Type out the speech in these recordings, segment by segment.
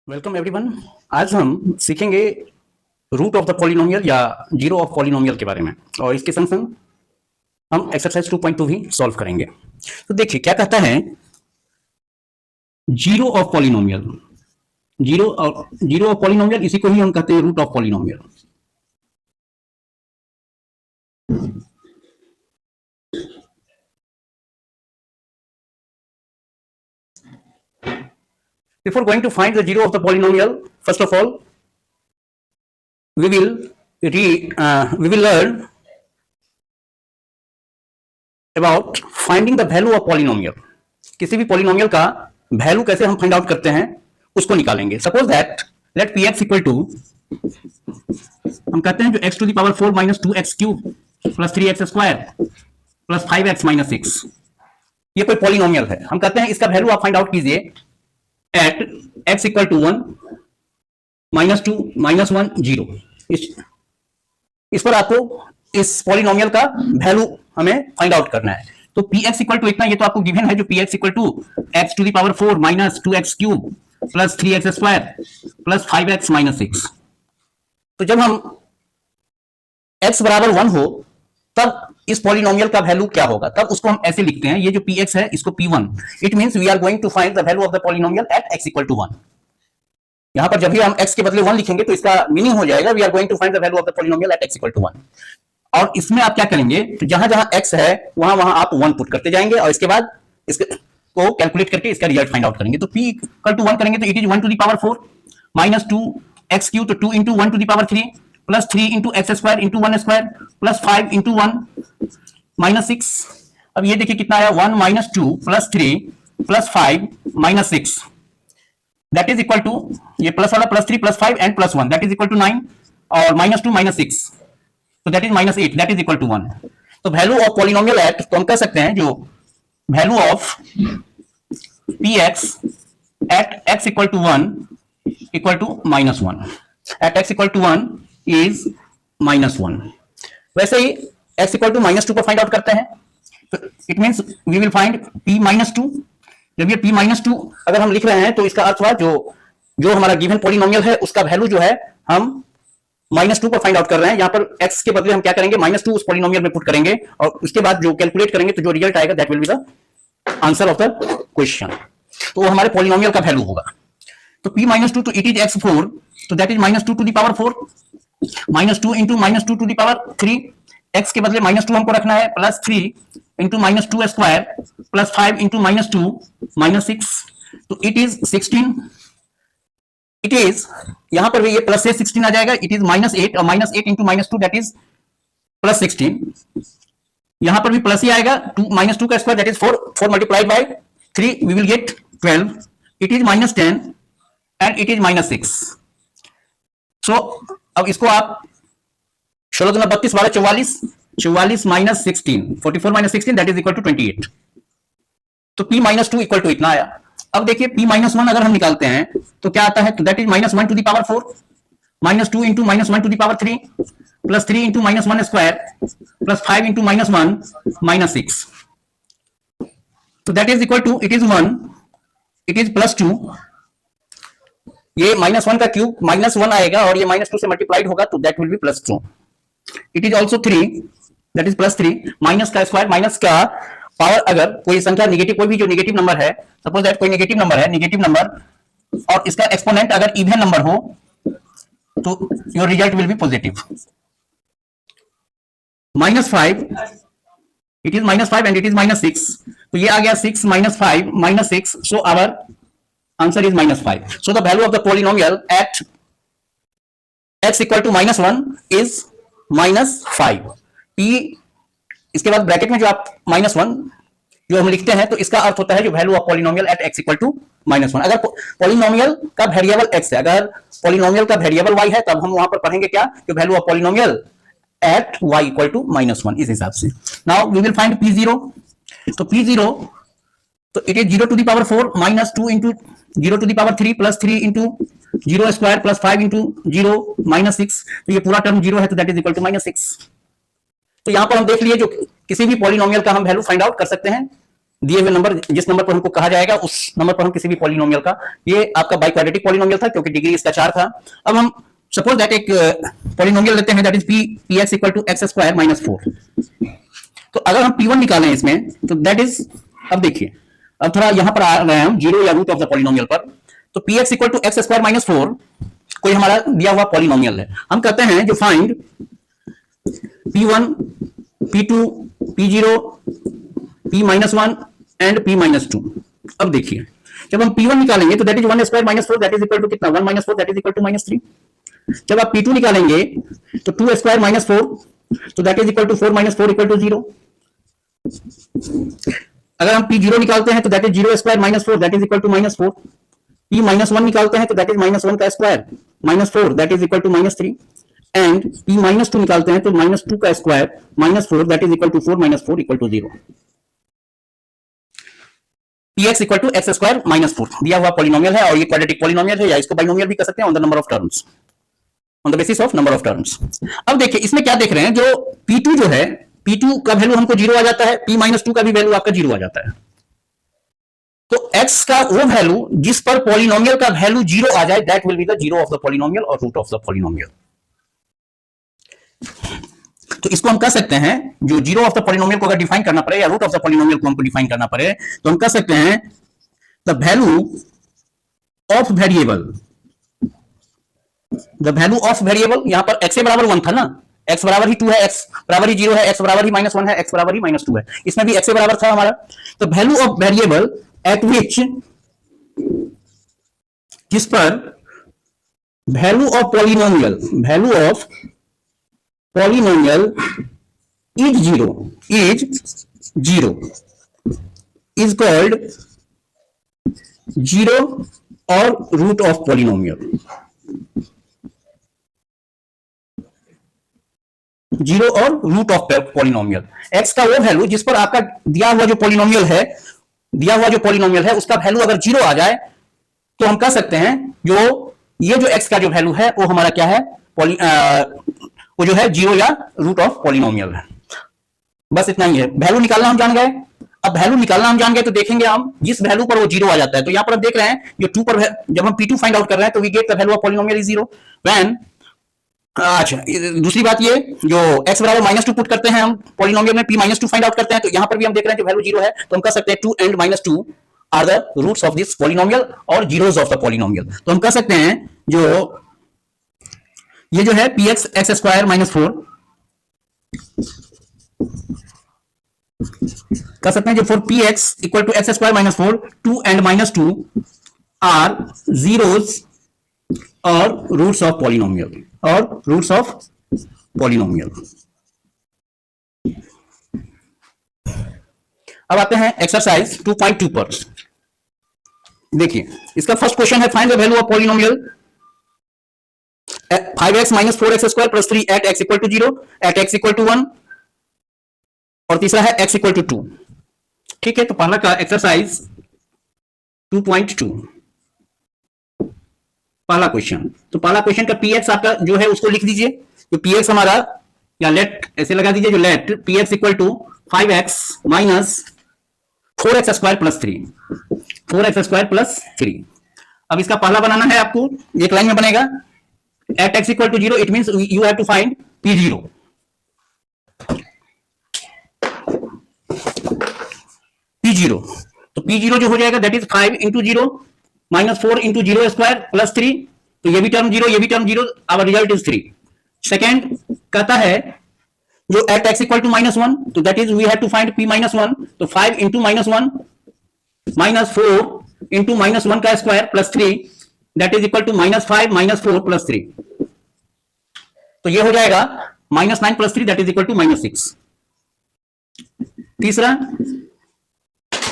Welcome everyone. आज हम सीखेंगे रूट ऑफ द पॉलिनोमियल या जीरो ऑफ पॉलिनोमियल के बारे में, और इसके संग संग हम एक्सरसाइज 2.2 भी सॉल्व करेंगे। तो देखिए क्या कहता है, zero of polynomial. Zero of polynomial, इसी को ही हम कहते हैं root of polynomial. Before going to find the zero of the polynomial, first of all, we will learn about finding the value of polynomial. किसी भी polynomial का value कैसे हम find out करते हैं उसको निकालेंगे। Suppose that let px equal to, हम कहते हैं जो x to the power 4 minus 2x cube plus 3x square plus 5x minus 6, ये कोई polynomial है। हम कहते हैं इसका value आप find out कीजिए at x equal to 1 minus 2 minus 1 0। इस पर आपको इस पॉलिनोमियल का वैल्यू हमें फाइंड आउट करना है। तो px इक्वल टू इतना, ये तो आपको गिवन है जो px equal to x to the power 4 minus 2x cube plus 3x square plus 5x minus 6। तो जब हम x बराबर 1 हो तब इस पॉलिनोमियल का वैल्यू क्या होगा, तब उसको हम ऐसे लिखते हैं, ये जो px है इसको p1। It means we are going to find the value of the polynomial at x equal to 1। यहां पर जब भी हम x के बदले 1 लिखेंगे तो इसका मीनिंग हो जाएगा we are going to find the value of the polynomial at x equal to 1। और इसमें आप क्या करेंगे, तो जहां जहां x है वहां वहां आप 1 पुट करते जाएंगे और इसके बाद इसको कैलकुलेट करके इसका रिजल्ट फाइंड आउट करेंगे। तो p इक्वल टू 1 करेंगे तो it is 1 to the power 4 minus 2x cube, तो 2 into 1 to the power 3 plus 3 into x square into 1 square plus 5 into 1 minus 6। अब ये देखिए कितना आया, 1 minus 2 plus 3 plus 5 minus 6, that is equal to, ये plus वाला plus 3 plus 5 and plus 1 that is equal to 9, और minus 2 minus 6 तो that is minus 8 that is equal to 1। तो वैल्यू ऑफ पॉलिनोमियल एट, तो हम कह सकते हैं जो value of px at x equal to 1 equal to minus 1, at x equal to 1 is minus 1। वैसे ही x इक्वल टू माइनस 2 को फाइंड आउट करते हैं, तो it means we will find p minus 2। जब ये p माइनस 2 अगर हम लिख रहे हैं तो इसका अर्थ हुआ जो हमारा गिवन पॉलिनोमियल है उसका वैल्यू जो है हम माइनस 2 पर फाइंड आउट कर रहे हैं। यहां पर x के बदले हम क्या करेंगे, माइनस 2 उस पॉलिनोमियल में पुट करेंगे और उसके बाद जो कैलकुलेट करेंगे तो जो रिजल्ट आएगा that will be the answer of the question. तो वो हमारे पॉलिनोमियल का वैल्यू होगा। तो p माइनस 2 तो इट इज x4, तो that is minus 2 to the power 4 minus 2 into minus 2 to the power 3, x के बदले माइनस 2 हमको रखना है, plus 3 into minus 2 square plus 5 into minus 2 minus 6, तो इट इज 16। इट इज, यहां पर भी ये प्लस से 16 आ जाएगा, इट इज माइनस 8 और minus 8 into minus 2 that is plus 16। यहां पर भी प्लस ही आएगा, 2 माइनस 2 का square that is 4 multiplied by 3 we will get 12, it is minus 10 and it is minus 6। So अब इसको आप 16 दूना 32 12 44 minus 16 44 minus 16 that is equal to 28। तो p माइनस 2 इक्वल टू इतना आया। अब देखिए p माइनस 1 अगर हम निकालते हैं तो क्या आता है, तो that is minus 1 to the power 4 minus 2 into minus 1 to the power 3 plus 3 into minus 1 square plus 5 into minus 1 minus 6, तो that is equal to, it is 1, it is plus 2, ये माइनस 1 का क्यूब माइनस 1 आएगा और ये minus 2 से multiplied होगा तो that will be plus 2। It is also 3, that is plus 3, minus का स्क्वायर, माइनस का पावर, अगर कोई संख्या नेगेटिव, कोई भी जो नेगेटिव नंबर है, सपोज दैट कोई नेगेटिव नंबर है, नेगेटिव नंबर और इसका एक्सपोनेंट अगर इवन नंबर हो तो your result will be positive. Minus 5, it is minus 5 and it is minus 6, तो ये आ गया 6 minus 5 minus 6, so our answer is minus 5. So the value of the polynomial at x equal to minus 1 is minus 5. p, इसके बाद bracket में जो आप minus 1 जो हम लिखते हैं तो इसका अर्थ होता है जो value of polynomial at x equal to minus 1। अगर पॉलिनोमियल का वेरिएबल x है, अगर पॉलिनोमियल का वेरिएबल y है तब हम वहां पर पढ़ेंगे क्या, कि value of polynomial at y equal to minus 1 इस हिसाब से। Now we will find p0। तो p0, तो it is 0 to the power 4 minus 2 into 0 to the power 3 plus 3 into 0 square plus 5 into 0 minus 6, तो ये पूरा टर्म 0 है तो that is equal to minus 6। तो यहां पर हम देख लिए जो किसी भी पॉलिनोमियल का हम वैल्यू फाइंड आउट कर सकते हैं दिए हुए नंबर, जिस नंबर पर हमको कहा जाएगा उस नंबर पर हम किसी भी पॉलिनोमियल का, ये आपका बाइक्वाड्रेटिक पॉलिनोमियल था क्योंकि डिग्री इसका 4 था। अब हम सपोज दैट एक पॉलिनोमियल लेते हैं that is P X equal to x square minus 4। तो अगर हम P1 निकालें इसमें तो दैट इज, अब देखिए अब थोड़ा यहां पर आ रहे हैं हम जीरो या रूट ऑफ द पॉलिनोमियल पर। तो P X equal to x square minus 4 कोई हमारा दिया हुआ पॉलिनोमियल है। हम कहते हैं जो find P1 P2 P0 P minus 1 and P minus 2। अब देखिए जब हम P1 निकालेंगे तो that is 1 square minus 4 that is equal to कितना 1 minus 4 that is equal to minus 3। जब आप P2 निकालेंगे तो 2 स्क्वायर माइनस 4 तो that is equal to 4 minus 4 equal to 0। अगर हम P0 निकालते हैं तो that is 0 square minus 4 that is equal to minus 4। P minus 1 निकालते हैं तो दैट इज माइनस 1 का square minus 4 that is equal to minus 3 and P minus 2 निकालते हैं तो माइनस 2 का square minus 4 that is equal to 4 minus 4 equal to 0। Px equal to x square minus 4 दिया हुआ पॉलिनोमियल है और ये क्वाड्रेटिक पॉलिनोमियल है या इसको बाइनोमियल भी कह सकते हैं on the number of terms, on the basis of number of terms. अब देखिए इसमें क्या देख रहे हैं, जो P2 जो है P2 का वैल्यू हमको 0 आ जाता है, P माइनस 2 का भी वैल्यू आपका 0 आ जाता है। तो x का वो वैल्यू जिस पर पॉलिनोमियल का वैल्यू 0 आ जाए that will be the zero of the polynomial और रूट ऑफ द पॉलिनोमियल। तो इसको हम कह सकते हैं, जो जीरो ऑफ द पॉलिनोमियल को अगर डिफाइन करना पड़े या रूट ऑफ द पॉलिनोमियल को हमको डिफाइन करना पड़े तो हम कह सकते हैं the value of variable, the value of variable, यहां पर x बराबर 1 था ना, x बराबर ही 2 है, x बराबर ही 0 है, x बराबर ही माइनस 1 है, x बराबर ही माइनस 2 है, इसमें भी x बराबर था हमारा। तो वैल्यू ऑफ वेरिएबल एट विच, जिस पर value of polynomial, value of polynomial is zero is called zero और रूट ऑफ पॉलिनोमियल। जीरो और रूट ऑफ पॉलिनोमियल, एक्स का वो वैल्यू जिस पर आपका दिया हुआ जो पॉलिनोमियल है उसका वैल्यू अगर 0 आ जाए तो हम कह सकते हैं जो ये जो एक्स का जो वैल्यू है वो हमारा क्या है, वो जो है 0 या रूट ऑफ पॉलिनोमियल है। बस इतना ही है, वैल्यू निकालना हम जान गए। अब वैल्यू निकालना हम जान गए तो देखेंगे हम जिस वैल्यू पर वो 0 आ जाता है, तो यहां पर हम देख रहे हैं जो 2 पर जब हम P2 फाइंड आउट कर रहे हैं तो we get the value of polynomial is 0 when, अच्छा दूसरी बात ये जो x बराबर माइनस 2 पुट करते हैं हम पॉलिनोमियल में, P माइनस 2 फाइंड आउट करते हैं तो यहां पर भी हम देख रहे हैं जो वैल्यू 0 है तो हम कह सकते हैं 2 and minus 2 are the roots of this polynomial और जीरोस ऑफ द पॉलिनोमियल। तो हम कह सकते हैं जो ये जो है px एक्स स्क्वायर माइनस 4 कर सकते हैं जो for px equal to x square minus 4 2 and minus 2 are zeros और रूट्स ऑफ पॉलिनोमियल और रूट्स ऑफ पॉलिनोमियल। अब आते हैं एक्सरसाइज 2.2 पर। देखिए इसका फर्स्ट क्वेश्चन है find the value of polynomial 5x minus 4x square plus 3 at x equal to 0 at x equal to 1 और तीसरा है x इक्वल टू 2। ठीक है, तो पहला का एक्सरसाइज 2.2 पहला क्वेश्चन। तो पहला क्वेश्चन का px आपका जो है उसको लिख दीजिए, जो px हमारा या लेट ऐसे लगा दीजिए जो let px equal to 5x minus 4x square plus 3 4x square plus 3। अब इसका पहला बनाना है आपको, एक लाइन में बनेगा at x equal to 0 it means you have to find p0। p0 तो p0 जो हो जाएगा that is 5 into 0 minus 4 into 0 square plus 3, तो ये भी टर्म 0 ये भी term 0, our result is 3। Second कहता है जो at x equal to minus 1 तो that is we have to find p minus 1, तो 5 into minus 1 minus 4 into minus 1 का square plus 3 that is equal to minus 5 minus 4 plus 3, तो ये हो जाएगा minus 9 plus 3 that is equal to minus 6। तीसरा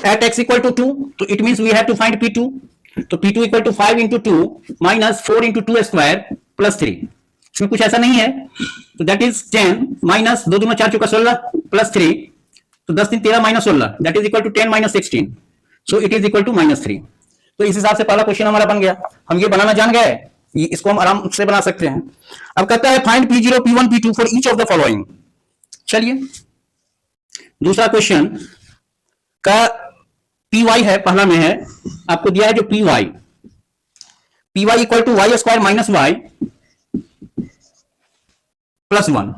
at x equal to 2 तो it means we have to find p2, तो p2 equal to 5 into 2 minus 4 into 2 square plus 3, इसमें कुछ ऐसा नहीं है, तो दैट इज 10 माइनस 2 दूना 4 चौका 16 प्लस 3, तो 10 3 13 minus 16 that is equal to 10 minus 16, so it is equal to minus 3। तो इस हिसाब से पहला क्वेश्चन हमारा बन गया, हम ये बनाना जान गए, इसको हम आराम से बना सकते हैं। अब कहता है find p0 p1 p2 for each of the following. चलिए दूसरा क्वेश्चन का पी वाई है, पहला में है आपको दिया है जो P Y equal to Y square minus Y plus 1,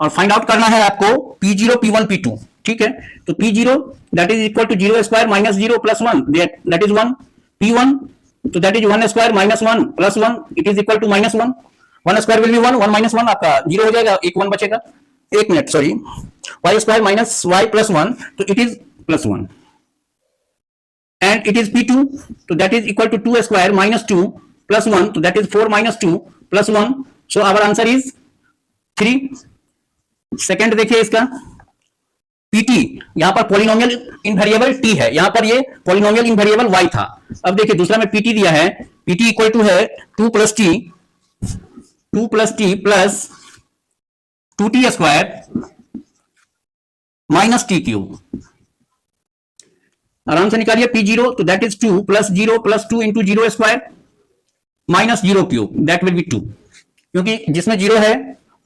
और फाइंड आउट करना है आपको P0 P1 P2, ठीक है। तो P0 that is equal to 0 square minus 0 plus 1, that is 1। P1 तो that is 1 square minus 1 plus 1, it is equal to minus 1। 1 square will be 1, 1 minus 1 आपका 0 हो जाएगा, एक 1 बचेगा। एक minute sorry, Y square minus Y plus 1, तो it is plus 1, and it is P2 तो that is equal to 2 square minus 2 plus 1, तो that is 4 minus 2 plus 1, so our answer is 3। Second देखिए इसका PT, यहां पर polynomial invariable T है, यहां पर ये पॉलिनोमियल इनवेरिएबल Y था। अब देखिए दूसरा में PT दिया है, PT इक्वल टू है 2 plus T plus 2T square minus T cube. आराम से निकालिए P0 तो that is 2 plus 0 plus 2 into 0 square minus 0 cube, that will be 2, क्योंकि जिसमें 0 है,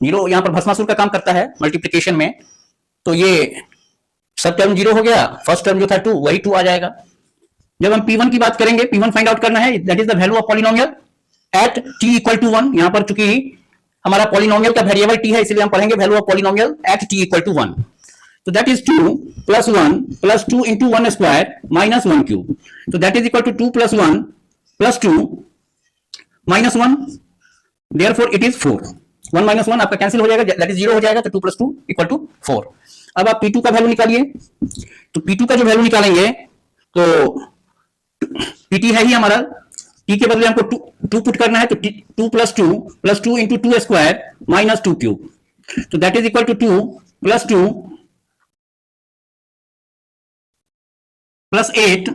0 यहां पर भस्मासुर का काम करता है मल्टीप्लिकेशन में, तो ये सब टर्म 0 हो गया, फर्स्ट टर्म जो था 2 वही 2 आ जाएगा। जब हम P1 की बात करेंगे, P1 फाइंड आउट करना है, that is the value of polynomial at T equal to 1। यहां पर चूंकि हमारा पॉलिनोमियल का वेरिएबल T है, इसलिए हम पढ़ेंगे value of polynomial at T equal to 1। तो that is 2 plus 1 plus 2 into 1 square minus 1 cube, तो that is equal to 2 plus 1 plus 2 minus 1, therefore it is 4। 1 minus 1 आपका कैंसिल हो जाएगा, दैट इज 0 हो जाएगा, तो 2 प्लस 2 इक्वल टू 4। अब आप P2 का वैल्यू निकालिए, तो P2 का जो वैल्यू निकालेंगे तो PT है ही हमारा, T के बदले हमको 2 पुट करना है, तो 2 plus 2 into 2 square minus 2 cube, तो that is equal to 2 plus 2 plus 8,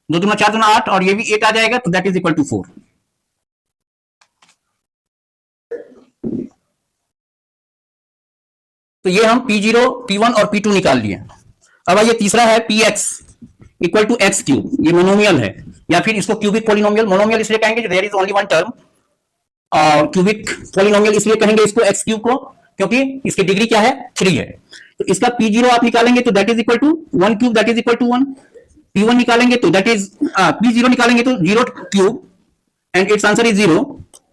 2 दूना 4 दूना 8, और ये भी 8 आ जाएगा, तो दैट इज इक्वल टू 4। तो ये हम P0, P1 और P2 निकाल लिए। अब आइए तीसरा है Px equal to X cube, ये मोनोमियल है, या फिर इसको क्यूबिक पॉलिनोमियल, मोनोमियल इसलिए कहेंगे there is only one term, और क्यूबिक पॉलिनोमियल इसलिए कहेंगे इसको एक्स क्यूब को, क्योंकि इसकी डिग्री क्या है 3 है। तो इसका P0 आप निकालेंगे तो that is equal to 1 cube, that is equal to 1। P1 निकालेंगे तो दैट इज P0 निकालेंगे तो 0 cube and its answer is 0।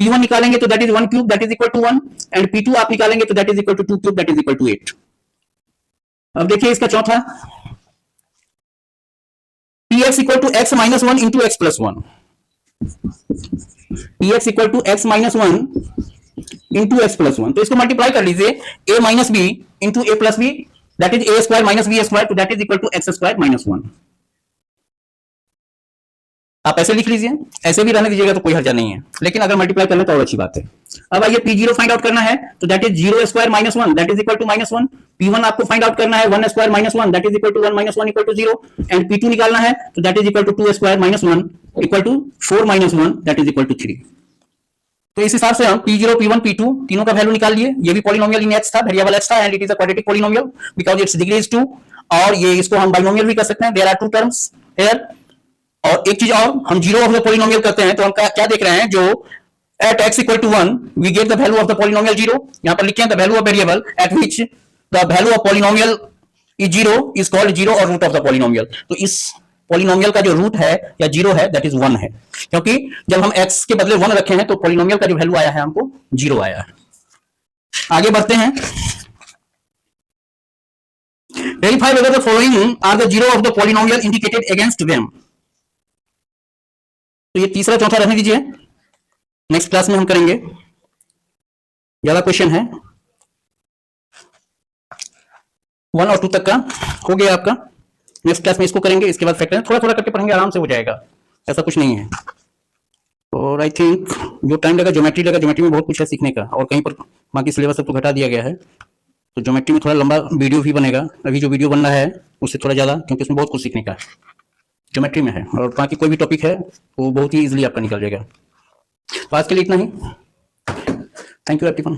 P1 निकालेंगे तो that is 1 cube, that is equal to 1, and P2 आप निकालेंगे तो that is equal to 2 cube, that is equal to 8। अब देखिए इसका चौथा Px equal to x minus 1 into X plus 1, Px equal to x minus 1 into X plus 1, तो इसको multiply कर लीजिए a minus B into a plus b, that is a square minus b square, तो that is equal to x square minus 1। आप ऐसे लिख लीजिए, ऐसे भी रहने दीजिएगा तो कोई हर्जा नहीं है, लेकिन अगर मल्टीप्लाई करना तो और अच्छी बात है। अब आइए P0 फाइंड आउट करना है, तो that is 0 square minus 1, that is equal to minus 1। P1 आपको फाइंड आउट करना है 1 square minus 1, that is equal to 1 minus 1 equal to 0, and P2 निकालना है तो that is equal to 2 square minus 1 equal to 4 minus 1, that is equal to 3। तो इस हिसाब से हम P0, P1, P2 तीनों का वैल्यू निकाल लिए। ये भी पॉलिनोमियल इन x था, वेरिएबल x था, and it is a quadratic polynomial because it's degree is 2, और ये इसको हम बाइनोमियल भी कर सकते हैं, देयर आर 2 टर्म्स हियर। और एक चीज और, हम जीरो ऑफ द पॉलिनोमियल करते हैं तो हम क्या देख रहे हैं, जो at x equal to 1 we get the value of the polynomial 0। यहां पर लिखे हैं the value of variable at which the value of polynomial is 0 is called 0 और रूट ऑफ द पॉलिनोमियल। तो इस पॉलिनोमियल का जो रूट है या 0 है दैट इज 1 है, क्योंकि जब हम x के बदले 1 रखे हैं तो पॉलिनोमियल का जो वैल्यू आया है हमको 0 आया है। आगे बढ़ते हैं, verify whether the following are the 0 of the polynomial indicated against them. तो ये तीसरा चौथा रहने दीजिए, नेक्स्ट क्लास में हम करेंगे, ज्यादा क्वेश्चन है। 1 और 2 तक का हो गया आपका, नेक्स्ट क्लास में इसको करेंगे, इसके बाद फैक्टर थोड़ा थोड़ा करके पढ़ेंगे, आराम से हो जाएगा, ऐसा कुछ नहीं है। और आई थिंक जो टाइम लगा ज्योमेट्री लगा, ज्योमेट्री में बहुत कुछ है सीखने का, और कहीं पर बाकी सिलेबस सब तो घटा दिया गया है, तो ज्योमेट्री में थोड़ा लंबा वीडियो भी बनेगा, अभी जो वीडियो बन रहा है उससे थोड़ा ज्यादा, क्योंकि उसमें बहुत कुछ सीखने का ज्योमेट्री में है, और बाकी कोई भी टॉपिक है वो बहुत ही इजीली आपका निकल जाएगा। तो आज के लिए इतना ही, थैंक यू एवरीवन।